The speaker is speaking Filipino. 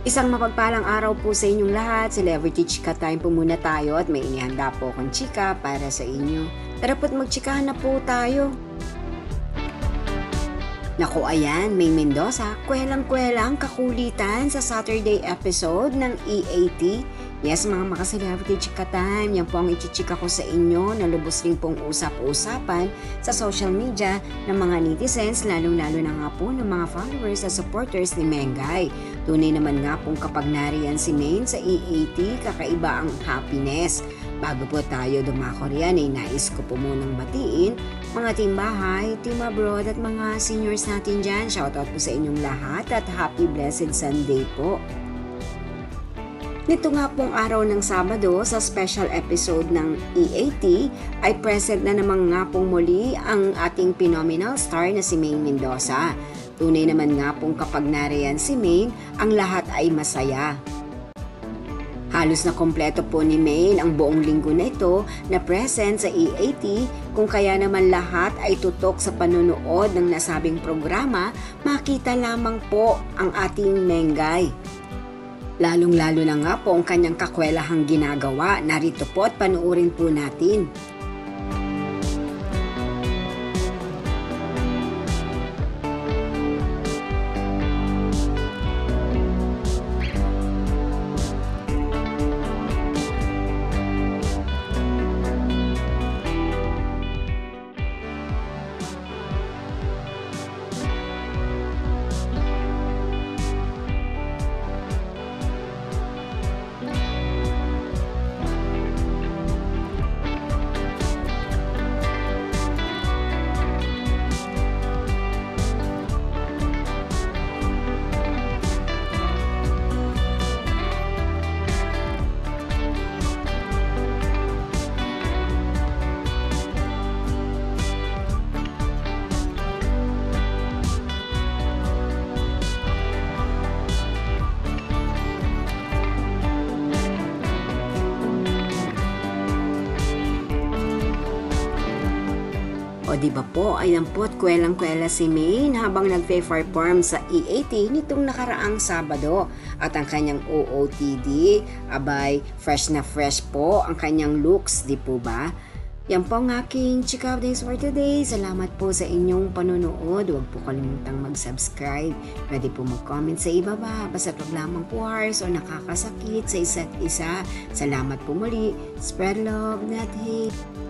Isang mapagpalang araw po sa inyong lahat. Celebrity Chika Time po muna tayo at may inihanda po akong chika para sa inyo. Tara po't magchikahan na po tayo. Naku ayan, May Mendoza, kwelang-kwelang kakulitan sa Saturday episode ng EAT. Yes mga makaselebrity chika time, yan po ang ichichika ko sa inyo na lubos rin pong usap-usapan sa social media ng mga netizens, lalong-lalo na nga po ng mga followers at supporters ni Mengay. Tunay naman nga pong kapag nariyan si Maine sa EAT, kakaiba ang happiness. Bago po tayo dumako riyan ay nais ko po munang batiin mga team bahay, team abroad at mga seniors natin dyan. Shoutout po sa inyong lahat at happy blessed Sunday po. Nito nga pong araw ng Sabado sa special episode ng EAT ay present na naman nga pong muli ang ating phenomenal star na si Maine Mendoza. Tunay naman nga pong kapag nariyan si Maine, ang lahat ay masaya. Halos na kompleto po ni Maine ang buong linggo na ito na present sa EAT, kung kaya naman lahat ay tutok sa panunood ng nasabing programa, makita lamang po ang ating Mengay. Lalong-lalo na nga po ang kanyang kakwelahang ginagawa. Narito po at panuorin po natin. O di ba po ay nampot kwelang-kwela si Maine habang nagpe-perform sa EAT nitong nakaraang Sabado. At ang kanyang OOTD, abay fresh na fresh po ang kanyang looks, di po ba? Yan po ang aking chika updates for today. Salamat po sa inyong panonood. Huwag po kalimutang mag-subscribe. Pwede po mag-comment sa ibaba. Basta wag lamang po harsh o nakakasakit sa isa't isa. Salamat po muli. Spread love, not hate.